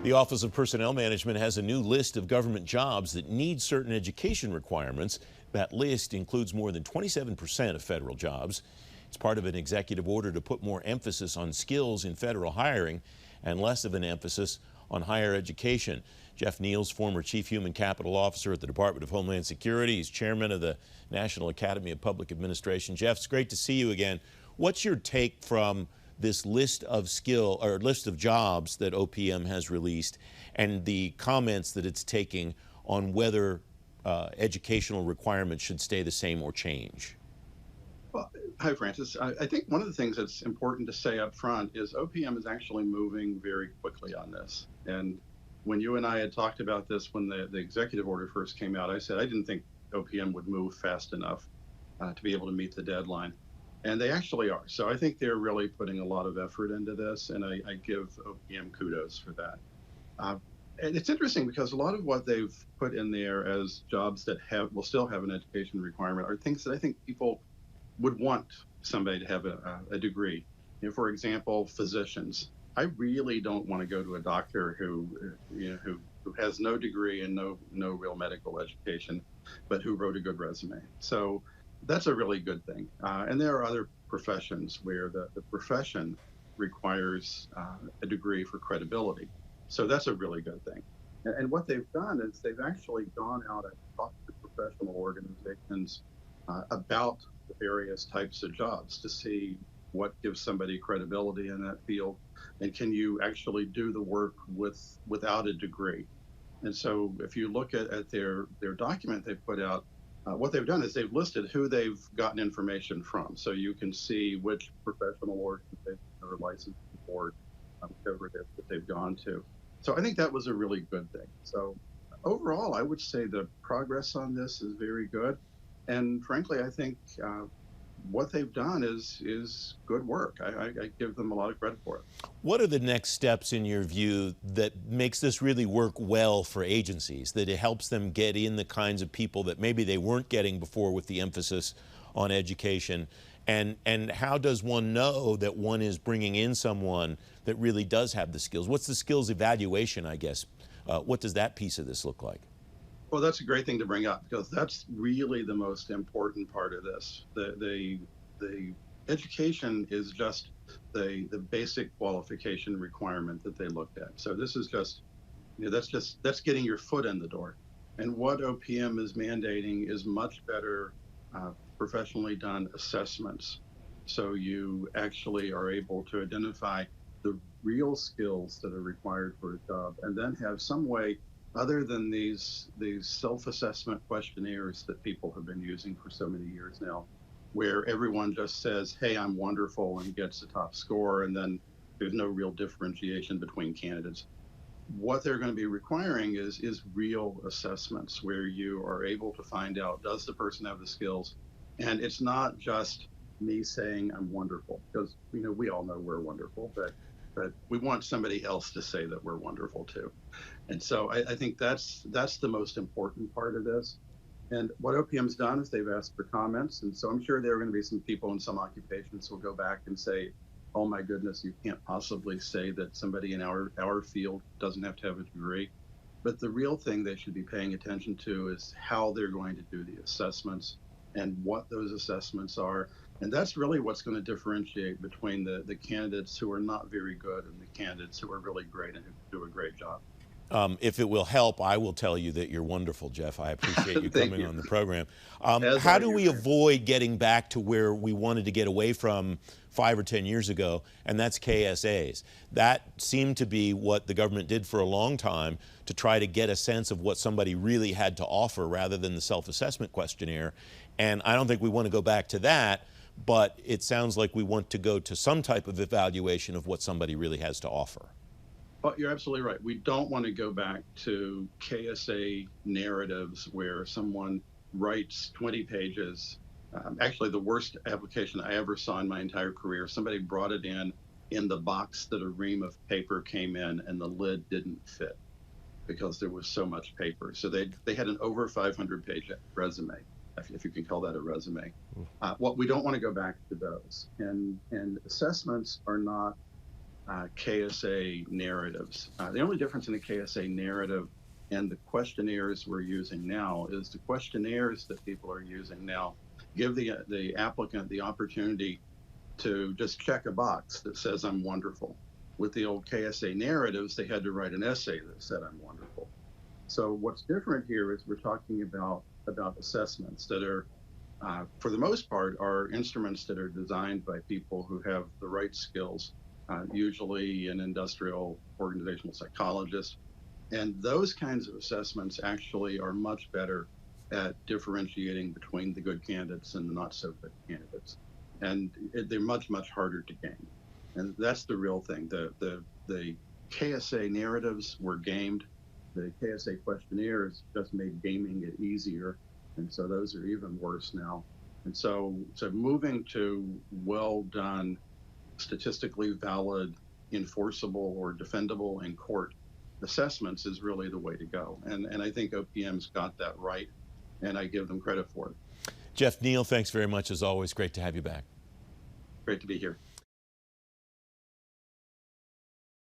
The Office of Personnel Management has a new list of government jobs that need certain education requirements. That list includes more than 27% of federal jobs. It's part of an executive order to put more emphasis on skills in federal hiring and less of an emphasis on higher education. Jeff Neal's former Chief Human Capital Officer at the Department of Homeland Security. He's chairman of the National Academy of Public Administration. Jeff, it's great to see you again. What's your take from this list of list of jobs that OPM has released and the comments that it's taking on whether educational requirements should stay the same or change? Well, hi, Francis. I think one of the things that's important to say up front is OPM is actually moving very quickly on this. And when you and I had talked about this when the executive order first came out, I said I didn't think OPM would move fast enough to be able to meet the deadline. And they actually are. So I think they're really putting a lot of effort into this, and I give OPM kudos for that. And it's interesting because a lot of what they've put in there as jobs that will still have an education requirement are things that I think people would want somebody to have a degree. You know, for example, physicians. I really don't want to go to a doctor who has no degree and no real medical education, but who wrote a good resume. So that's a really good thing. And there are other professions where the profession requires a degree for credibility. So that's a really good thing. And what they've done is they've actually gone out and talked to professional organizations about the various types of jobs to see what gives somebody credibility in that field, and can you actually do the work without a degree. And so if you look at their document they put out, what they've done is they've listed who they've gotten information from. So you can see which professional organization or licensing board, whatever it is that they've gone to. So I think that was a really good thing. So overall, I would say the progress on this is very good. And frankly, I think what they've done is good work. I give them a lot of credit for it. What are the next steps in your view that makes this really work well for agencies, that it helps them get in the kinds of people that maybe they weren't getting before with the emphasis on education? And how does one know that one is bringing in someone that really does have the skills? What's the skills evaluation, I guess? What does that piece of this look like? Well, that's a great thing to bring up because that's really the most important part of this. The education is just the basic qualification requirement that they looked at. So this is just, that's getting your foot in the door. And what OPM is mandating is much better professionally done assessments. So you actually are able to identify the real skills that are required for a job and then have some way other than these self-assessment questionnaires that people have been using for so many years now, where everyone just says, hey, I'm wonderful, and gets the top score, and then there's no real differentiation between candidates. What they're going to be requiring is real assessments where you are able to find out, does the person have the skills? And it's not just me saying I'm wonderful, because we all know we're wonderful, but we want somebody else to say that we're wonderful too. And so I think that's the most important part of this. And what OPM's done is they've asked for comments. And so I'm sure there are going to be some people in some occupations who will go back and say, oh my goodness, you can't possibly say that somebody in our field doesn't have to have a degree. But the real thing they should be paying attention to is how they're going to do the assessments and what those assessments are. And that's really what's going to differentiate between the candidates who are not very good and the candidates who are really great and who do a great job. If it will help, I will tell you that you're wonderful, Jeff. I appreciate you coming on the program. How do we avoid getting back to where we wanted to get away from 5 or 10 years ago, and that's KSAs? That seemed to be what the government did for a long time to try to get a sense of what somebody really had to offer rather than the self-assessment questionnaire. And I don't think we want to go back to that, but it sounds like we want to go to some type of evaluation of what somebody really has to offer. Well, you're absolutely right. We don't want to go back to KSA narratives where someone writes 20 pages. Actually, the worst application I ever saw in my entire career, somebody brought it in the box that a ream of paper came in and the lid didn't fit because there was so much paper. So they had an over 500-page resume, if you can call that a resume. What we don't want to go back to those. And assessments are not KSA narratives. The only difference in the KSA narrative and the questionnaires we're using now is the questionnaires that people are using now give the applicant the opportunity to just check a box that says I'm wonderful. With the old KSA narratives, they had to write an essay that said I'm wonderful. So what's different here is we're talking about assessments that are, for the most part, are instruments that are designed by people who have the right skills, usually an industrial organizational psychologist. And those kinds of assessments actually are much better at differentiating between the good candidates and the not so good candidates. And they're much, much harder to gain. And that's the real thing. The KSA narratives were gamed. The KSA questionnaires just made gaming it easier. And so those are even worse now. And so moving to well done, statistically valid, enforceable, or defendable in court assessments is really the way to go. And I think OPM's got that right, and I give them credit for it. Jeff Neal, thanks very much as always. Great to have you back. Great to be here.